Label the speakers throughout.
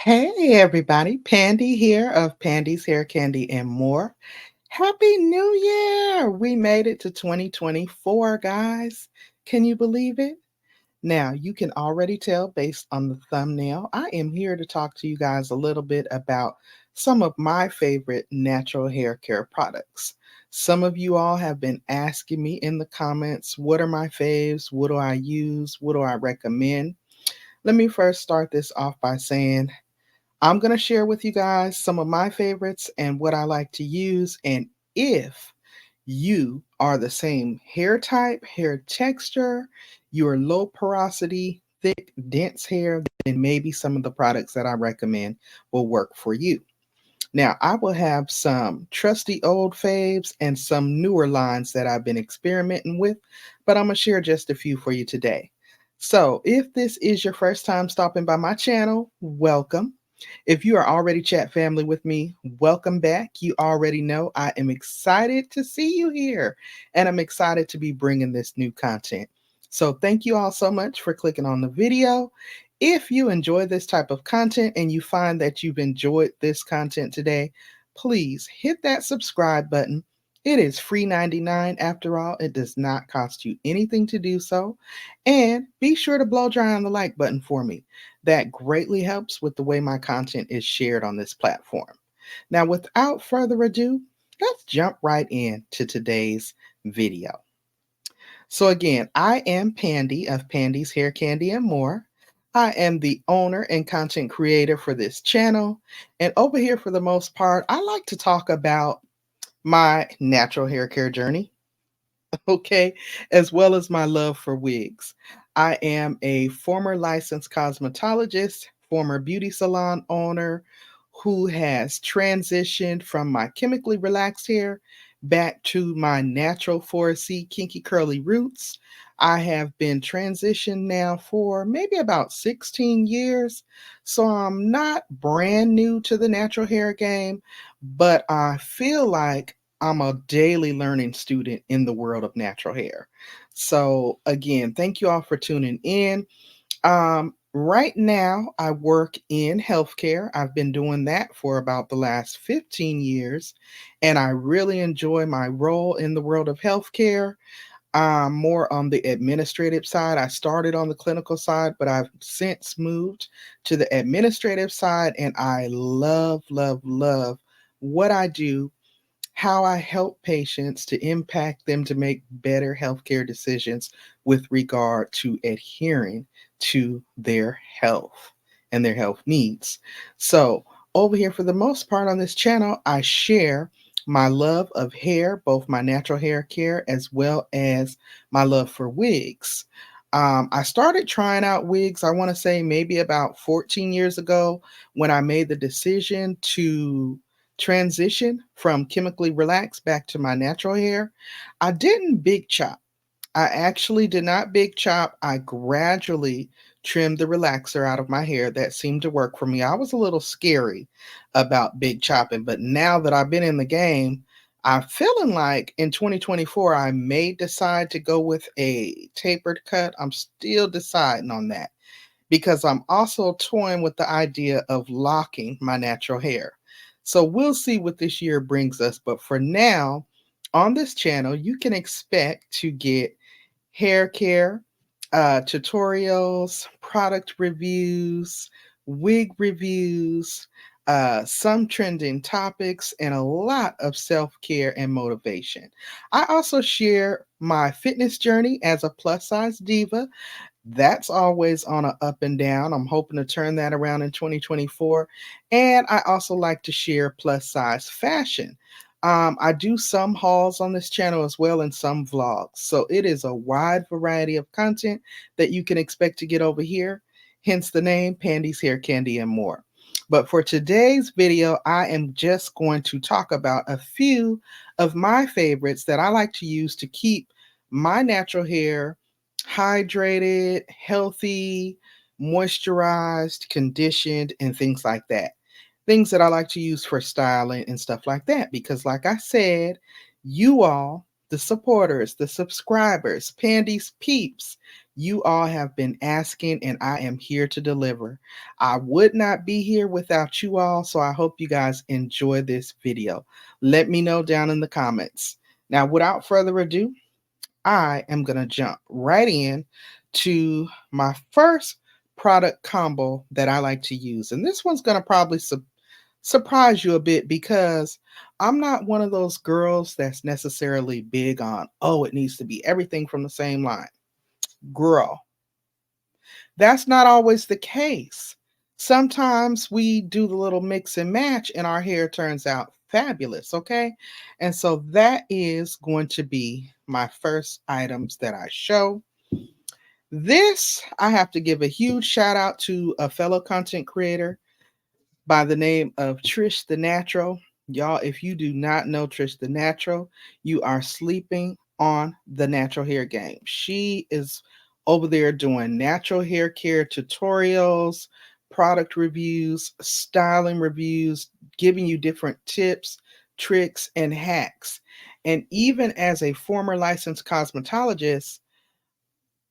Speaker 1: Hey everybody, Pandi here of Pandy's Hair Candy and More. Happy New Year! We made it to 2024, guys. Can you believe it? Now, you can already tell based on the thumbnail, I am here to talk to you guys a little bit about some of my favorite natural hair care products. Some of you all have been asking me in the comments, what are my faves? What do I use? What do I recommend? Let me first start this off by saying I'm going to share with you guys some of my favorites and what I like to use. And if you are the same hair type, hair texture, you're low porosity, thick, dense hair, then maybe some of the products that I recommend will work for you. Now, I will have some trusty old faves and some newer lines that I've been experimenting with, but I'm going to share just a few for you today. So, if this is your first time stopping by my channel, welcome. If you are already chat family with me, welcome back. You already know I am excited to see you here, and I'm excited to be bringing this new content. So, thank you all so much for clicking on the video. If you enjoy this type of content and you find that you've enjoyed this content today, please hit that subscribe button. It is free 99 after all. It does not cost you anything to do so. And be sure to blow dry on the like button for me. That greatly helps with the way my content is shared on this platform. Now, without further ado, let's jump right into today's video. So again, I am Pandy of Pandy's Hair Candy and More. I am the owner and content creator for this channel. And over here, for the most part, I like to talk about my natural hair care journey, okay, as well as my love for wigs. I am a former licensed cosmetologist, former beauty salon owner who has transitioned from my chemically relaxed hair back to my natural 4C kinky curly roots. I have been transitioned now for maybe about 16 years. So I'm not brand new to the natural hair game, but I feel like I'm a daily learning student in the world of natural hair. So, again, thank you all for tuning in. Right now, I work in healthcare. I've been doing that for about the last 15 years, and I really enjoy my role in the world of healthcare. I'm more on the administrative side. I started on the clinical side, but I've since moved to the administrative side, and I love, love, love what I do, how I help patients to impact them to make better healthcare decisions with regard to adhering to their health and their health needs. So, over here, for the most part on this channel, I share my love of hair, both my natural hair care as well as my love for wigs. I started trying out wigs, I want to say maybe about 14 years ago when I made the decision to transition from chemically relaxed back to my natural hair. I didn't big chop. I actually did not big chop. I gradually trimmed the relaxer out of my hair. That seemed to work for me. I was a little scary about big chopping, but now that I've been in the game, I'm feeling like in 2024, I may decide to go with a tapered cut. I'm still deciding on that because I'm also toying with the idea of locking my natural hair. So we'll see what this year brings us. But for now, on this channel, you can expect to get hair care, tutorials, product reviews, wig reviews, some trending topics, and a lot of self care and motivation. I also share my fitness journey as a plus size diva. That's always on a up and down. I'm hoping to turn that around in 2024. And I also like to share plus size fashion. I do some hauls on this channel as well and some vlogs. So it is a wide variety of content that you can expect to get over here. Hence the name Pandy's Hair Candy and More. But for today's video, I am just going to talk about a few of my favorites that I like to use to keep my natural hair hydrated, healthy, moisturized, conditioned, and things like that. Things that I like to use for styling and stuff like that. Because, like I said, you all, the supporters, the subscribers, Pandy's peeps, You all have been asking, and I am here to deliver. I would not be here without you all, so I hope you guys enjoy this video. Let me know down in the comments. Now, without further ado, I am going to jump right in to my first product combo that I like to use. And this one's going to probably surprise you a bit because I'm not one of those girls that's necessarily big on, oh, it needs to be everything from the same line. Girl, that's not always the case. Sometimes we do the little mix and match and our hair turns out fabulous, okay? And so that is going to be my first items that I show. This, I have to give a huge shout out to a fellow content creator by the name of Trish the Natural. Y'all, if you do not know Trish the Natural, you are sleeping on the natural hair game. She is over there doing natural hair care tutorials, product reviews, styling reviews, giving you different tips, tricks, and hacks. And even as a former licensed cosmetologist,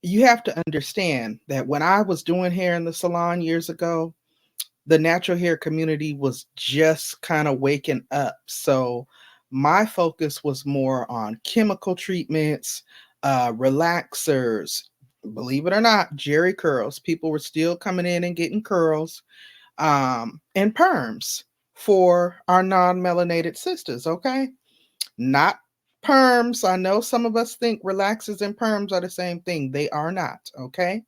Speaker 1: you have to understand that when I was doing hair in the salon years ago, the natural hair community was just kind of waking up. So my focus was more on chemical treatments, relaxers, believe it or not, Jerry curls. People were still coming in and getting curls, and perms for our non-melanated sisters. Okay. Not perms. I know some of us think relaxers and perms are the same thing. They are not. Okay.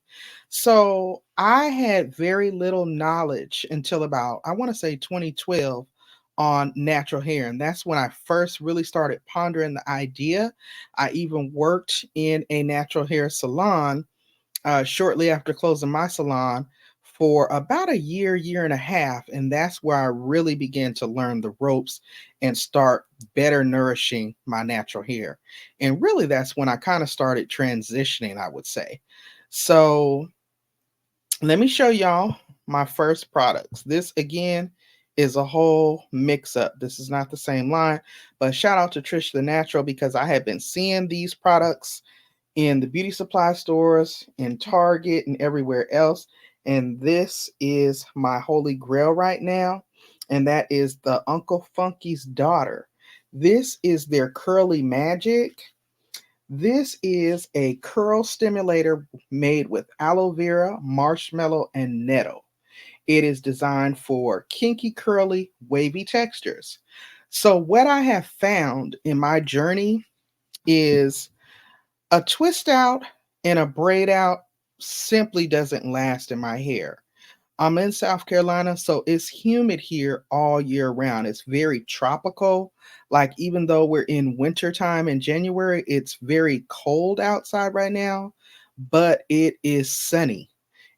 Speaker 1: So I had very little knowledge until about, I want to say 2012 on natural hair. And that's when I first really started pondering the idea. I even worked in a natural hair salon shortly after closing my salon for about a year, year and a half. And that's where I really began to learn the ropes and start better nourishing my natural hair. And really, that's when I kind of started transitioning, I would say. So let me show y'all my first products. This again is a whole mix up. This is not the same line, but shout out to Trish the Natural because I have been seeing these products in the beauty supply stores, in Target, and everywhere else. And this is my holy grail right now, and that is the Uncle Funky's Daughter. This is their Curly Magic. This is a curl stimulator made with aloe vera, marshmallow, and nettle. It is designed for kinky, curly, wavy textures. So, what I have found in my journey is a twist out and a braid out simply doesn't last in my hair. I'm in South Carolina, so it's humid here all year round. It's very tropical. Like, even though we're in wintertime in January, it's very cold outside right now, but it is sunny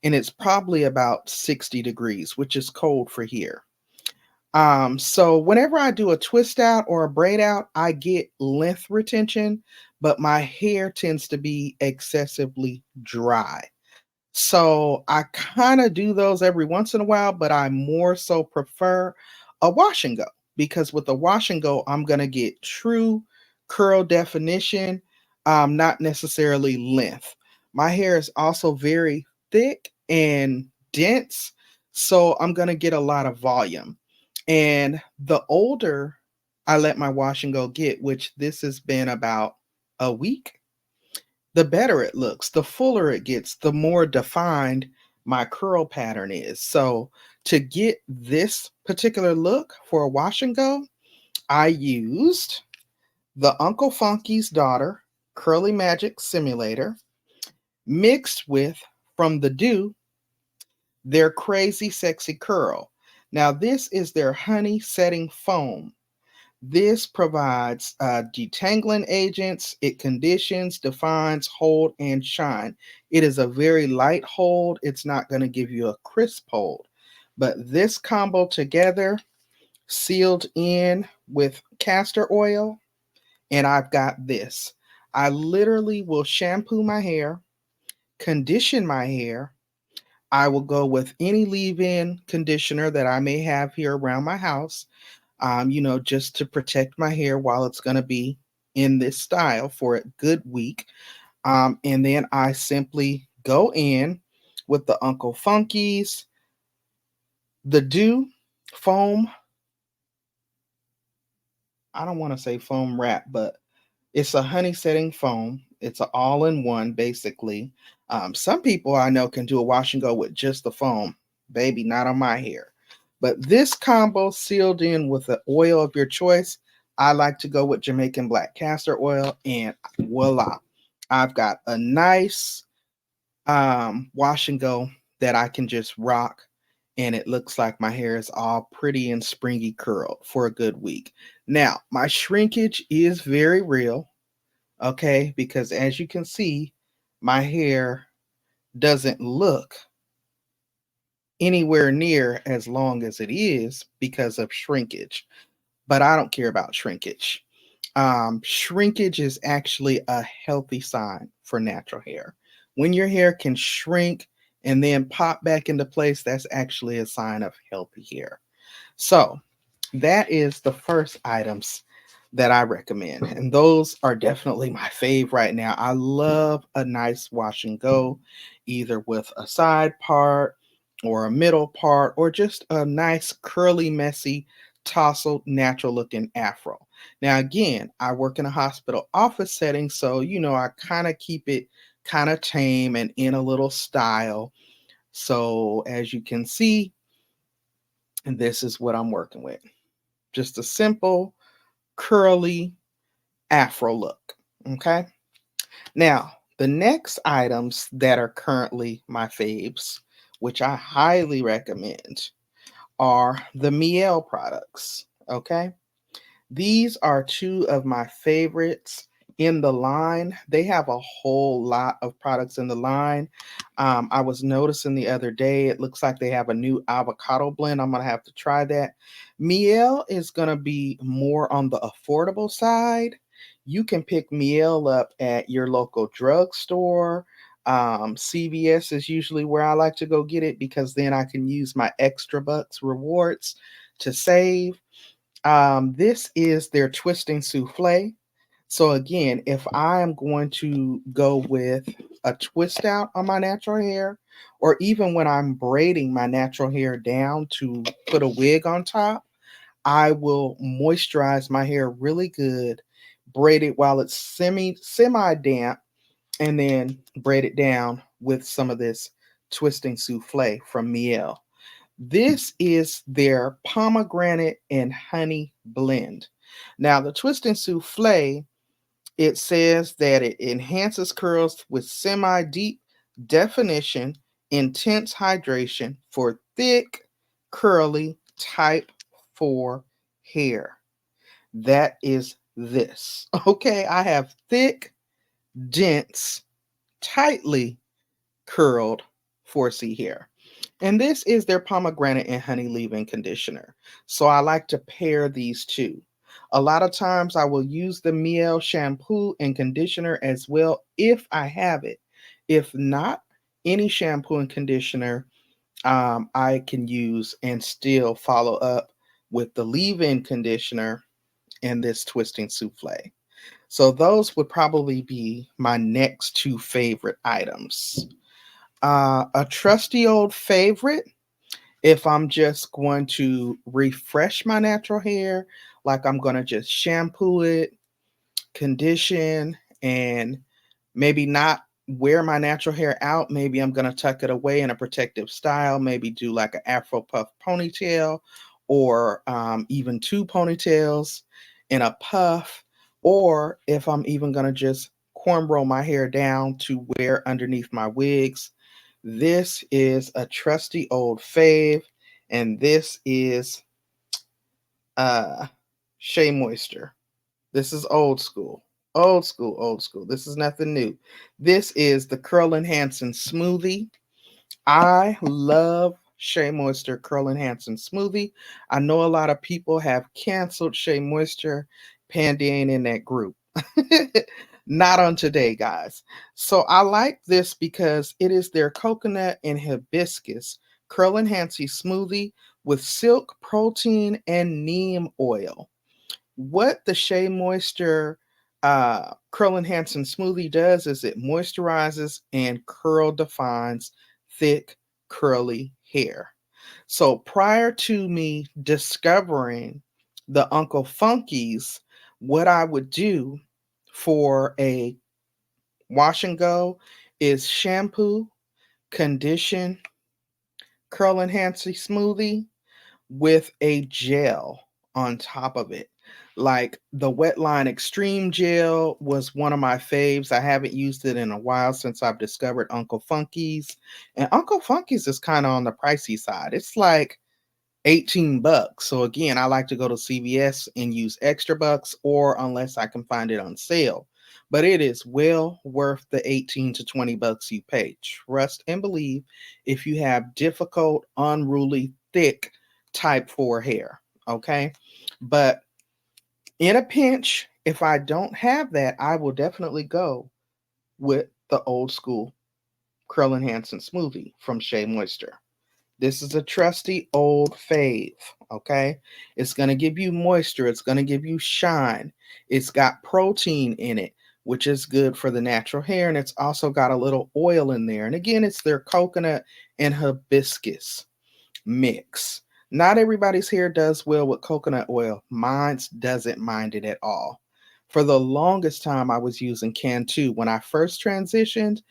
Speaker 1: and it's probably about 60 degrees, which is cold for here. So whenever I do a twist out or a braid out, I get length retention, but my hair tends to be excessively dry. So I kind of do those every once in a while, but I more so prefer a wash and go because with the wash and go, I'm going to get true curl definition, not necessarily length. My hair is also very thick and dense, so I'm going to get a lot of volume. And the older I let my wash and go get, which this has been about a week, the better it looks, the fuller it gets, the more defined my curl pattern is. So to get this particular look for a wash and go, I used the Uncle Funky's Daughter Curly Magic Simulator mixed with from the Dew their Crazy Sexy Curl. Now this is their honey setting foam. This provides detangling agents. It conditions, defines, hold, and shine. It is a very light hold. It's not going to give you a crisp hold. But this combo together, sealed in with castor oil, and I've got this. I literally will shampoo my hair, condition my hair. I will go with any leave-in conditioner that I may have here around my house, just to protect my hair while it's going to be in this style for a good week. And then I simply go in with the Uncle Funky's, the Dew foam. I don't want to say foam wrap, but it's a honey setting foam. It's an all in one, basically. Some people I know can do a wash and go with just the foam. Baby, not on my hair. But this combo sealed in with the oil of your choice. I like to go with Jamaican black castor oil, and voila, I've got a nice wash and go that I can just rock. And it looks like my hair is all pretty and springy curled for a good week. Now, my shrinkage is very real, okay? Because as you can see, my hair doesn't look anywhere near as long as it is because of shrinkage. But I don't care about shrinkage. Shrinkage is actually a healthy sign for natural hair. When your hair can shrink and then pop back into place, that's actually a sign of healthy hair. So, that is the first items that I recommend. And those are definitely my fave right now. I love a nice wash and go, either with a side part or a middle part, or just a nice curly, messy, tousled, natural looking afro. Now, again, I work in a hospital office setting, so I kind of keep it kind of tame and in a little style. So, as you can see, this is what I'm working with. Just a simple curly afro look. Okay. Now, the next items that are currently my faves, which I highly recommend, are the Miel products. Okay. These are two of my favorites in the line. They have a whole lot of products in the line. I was noticing the other day, it looks like they have a new avocado blend. I'm going to have to try that. Miel is going to be more on the affordable side. You can pick Miel up at your local drugstore. CVS is usually where I like to go get it because then I can use my extra bucks rewards to save. This is their twisting souffle. So again, if I am going to go with a twist out on my natural hair, or even when I'm braiding my natural hair down to put a wig on top, I will moisturize my hair really good, braid it while it's semi damp, and then braid it down with some of this twisting souffle from Miel. This is their pomegranate and honey blend. Now, the twist and souffle, it says that it enhances curls with semi deep definition, intense hydration for thick, curly type 4 hair. That is this. Okay, I have thick, dense, tightly curled 4C hair. And this is their pomegranate and honey leave-in conditioner. So I like to pair these two. A lot of times I will use the Miel shampoo and conditioner as well if I have it. If not, any shampoo and conditioner I can use and still follow up with the leave-in conditioner and this twisting souffle. So those would probably be my next two favorite items. A trusty old favorite, if I'm just going to refresh my natural hair, like I'm going to just shampoo it, condition, and maybe not wear my natural hair out. Maybe I'm going to tuck it away in a protective style, maybe do like an Afro puff ponytail, or even two ponytails in a puff. Or if I'm even going to just cornrow my hair down to wear underneath my wigs, this is a trusty old fave, and this is uh Shea Moisture. This is old school. Old school, old school. This is nothing new. This is the Curl Enhancing Smoothie. I love Shea Moisture Curl Enhancing Smoothie. I know a lot of people have canceled Shea Moisture. Pandi ain't in that group. Not on today, guys. So I like this because it is their coconut and hibiscus curl enhancing smoothie with silk protein and neem oil. What the Shea Moisture Curl Enhancing Smoothie does is it moisturizes and curl defines thick, curly hair. So prior to me discovering the Uncle Funkies, what I would do for a wash and go is shampoo, condition, curl enhancing smoothie with a gel on top of it. Like the Wetline Extreme Gel was one of my faves. I haven't used it in a while since I've discovered Uncle Funky's. And Uncle Funky's is kind of on the pricey side. It's like 18 bucks. So again, I like to go to CVS and use extra bucks or unless I can find it on sale. But it is well worth the 18 to 20 bucks you pay. Trust and believe if you have difficult, unruly, thick type 4 hair, okay? But in a pinch, if I don't have that, I will definitely go with the old school Curl Enhancing Smoothie from Shea Moisture. This is a trusty old fave, okay? It's going to give you moisture, it's going to give you shine. It's got protein in it, which is good for the natural hair, and it's also got a little oil in there. And again, it's their coconut and hibiscus mix. Not everybody's hair does well with coconut oil. Mine's doesn't mind it at all. For the longest time, I was using Cantu. When I first transitioned,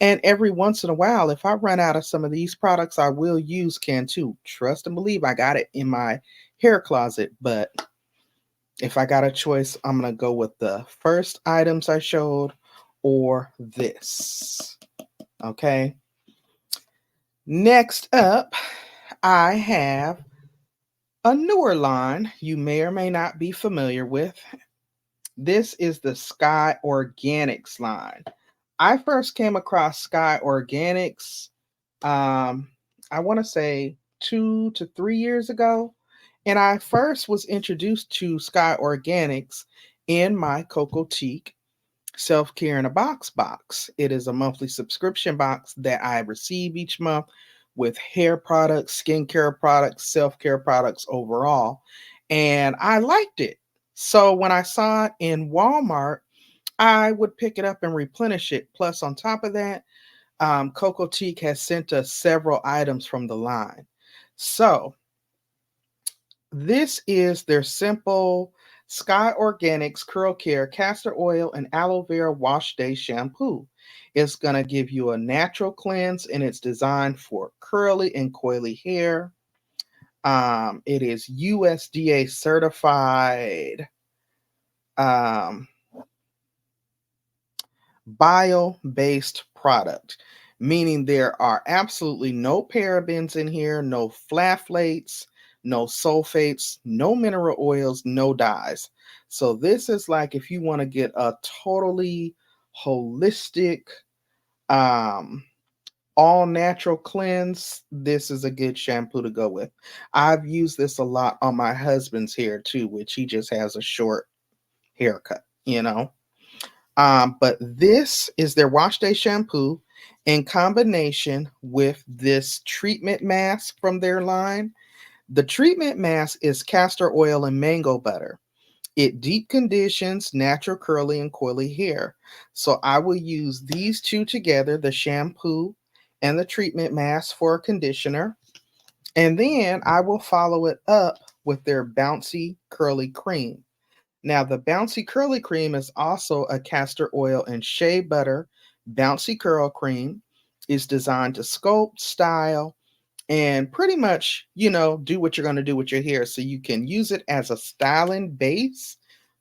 Speaker 1: and every once in a while, if I run out of some of these products, I will use Cantu. Trust and believe I got it in my hair closet. But if I got a choice, I'm going to go with the first items I showed or this. Okay. Next up, I have a newer line you may or may not be familiar with. This is the Sky Organics line. I first came across Sky Organics, um, I want to say 2 to 3 years ago. And I first was introduced to Sky Organics in my Cocotique Self Care in a box. It is a monthly subscription box that I receive each month with hair products, skincare products, self care products overall. And I liked it. So when I saw it in Walmart, I would pick it up and replenish it. Plus, on top of that, Cocotique has sent us several items from the line. So this is their simple Sky Organics Curl Care Castor Oil and Aloe Vera Wash Day Shampoo. It's going to give you a natural cleanse and it's designed for curly and coily hair. It is USDA certified, um, bio-based product, meaning there are absolutely no parabens in here, no phthalates, no sulfates, no mineral oils, no dyes. So this is like if you want to get a totally holistic, um, all natural cleanse, this is a good shampoo to go with. I've used this a lot on my husband's hair too, which he just has a short haircut, you know. But this is their wash day shampoo in combination with this treatment mask from their line. The treatment mask is castor oil and mango butter. It deep conditions natural curly and coily hair. So I will use these two together, the shampoo and the treatment mask for a conditioner. And then I will follow it up with their bouncy curly cream. Now, the Bouncy Curly Cream is also a castor oil and shea butter bouncy curl cream. It's designed to sculpt, style, and pretty much, do what you're going to do with your hair. So you can use it as a styling base.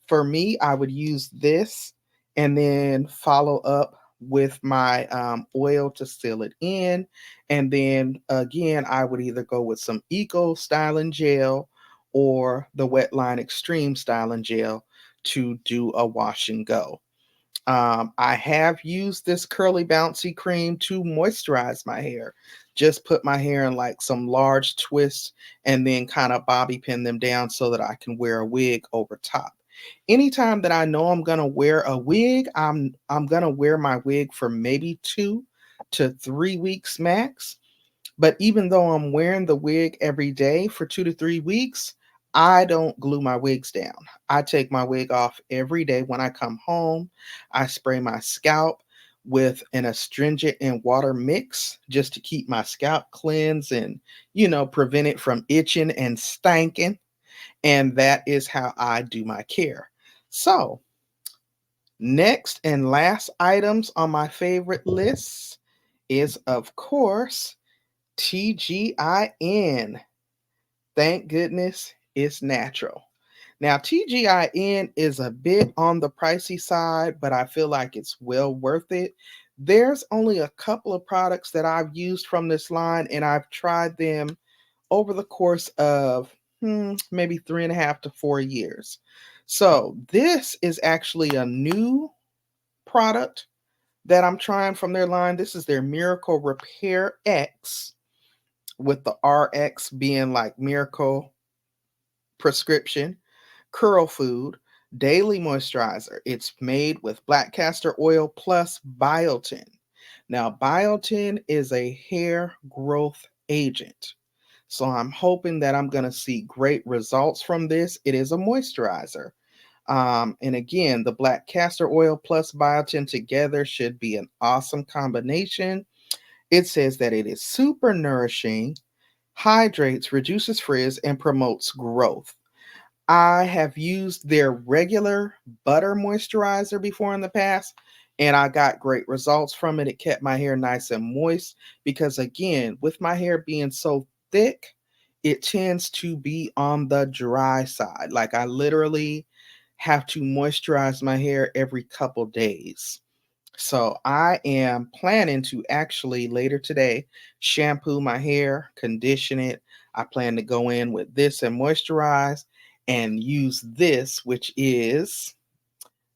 Speaker 1: For me, I would use this and then follow up with my oil to seal it in. And then again, I would either go with some Eco Styling Gel or the Wetline Extreme Styling Gel to do a wash and go. I have used this curly bouncy cream to moisturize my hair. Just put my hair in like some large twists and then kind of bobby pin them down so that I can wear a wig over top. Anytime that I know I'm gonna wear a wig, I'm gonna wear my wig for maybe 2 to 3 weeks max. But even though I'm wearing the wig every day for 2 to 3 weeks, I don't glue my wigs down. I take my wig off every day when I come home. I spray my scalp with an astringent and water mix just to keep my scalp cleansed and, prevent it from itching and stanking. And that is how I do my care. So, next and last items on my favorite list is, of course, TGIN. Thank goodness it's natural. Now, TGIN is a bit on the pricey side, but I feel like it's well worth it. There's only a couple of products that I've used from this line, and I've tried them over the course of maybe 3.5 to 4 years. So, this is actually a new product that I'm trying from their line. This is their Miracle Repair X, with the RX being like miracle prescription, curl food, daily moisturizer. It's made with black castor oil plus biotin. Now, biotin is a hair growth agent. So I'm hoping that I'm going to see great results from this. It is a moisturizer. And again, the black castor oil plus biotin together should be an awesome combination. It says that it is super nourishing, hydrates, reduces frizz, and promotes growth. I have used their regular butter moisturizer before in the past, and I got great results from it. It kept my hair nice and moist because, again, with my hair being so thick, it tends to be on the dry side. Like, I literally have to moisturize my hair every couple days. So I am planning to actually later today shampoo my hair, condition it. I plan to go in with this and moisturize and use this, which is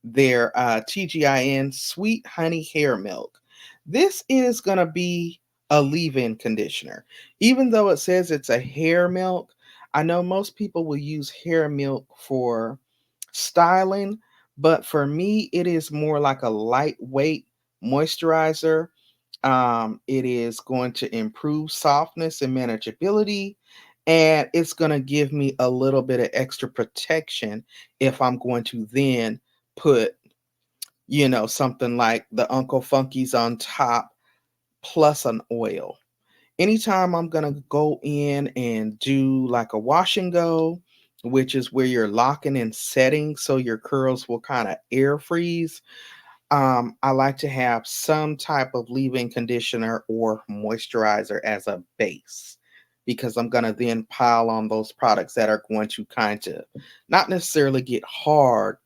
Speaker 1: their TGIN Sweet Honey Hair Milk. This is going to be a leave-in conditioner. Even though it says it's a hair milk, I know most people will use hair milk for styling, but for me, it is more like a lightweight moisturizer. It is going to improve softness and manageability, and it's going to give me a little bit of extra protection if I'm going to then put, something like the Uncle Funky's on top plus an oil. Anytime I'm going to go in and do like a wash and go, which is where you're locking and setting so your curls will kind of air freeze, I like to have some type of leave-in conditioner or moisturizer as a base because I'm going to then pile on those products that are going to kind of not necessarily get hard,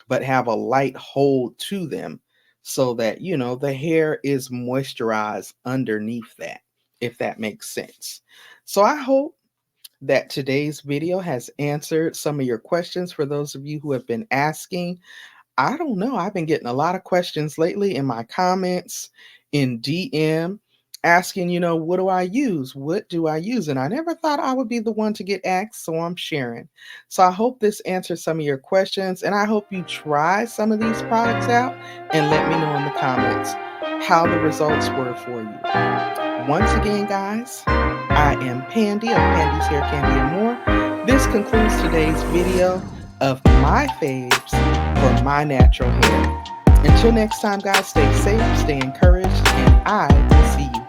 Speaker 1: but have a light hold to them so that, the hair is moisturized underneath that, if that makes sense. So I hope that today's video has answered some of your questions for those of you who have been asking. I don't know. I've been getting a lot of questions lately in my comments, in DM, asking, what do I use? What do I use? And I never thought I would be the one to get asked, so I'm sharing. So I hope this answers some of your questions, and I hope you try some of these products out and let me know in the comments how the results were for you. Once again, guys, I am Pandi of Pandi's Hair, Candy, and More. This concludes today's video of my faves for my natural hair. Until next time, guys, stay safe, stay encouraged, and I will see you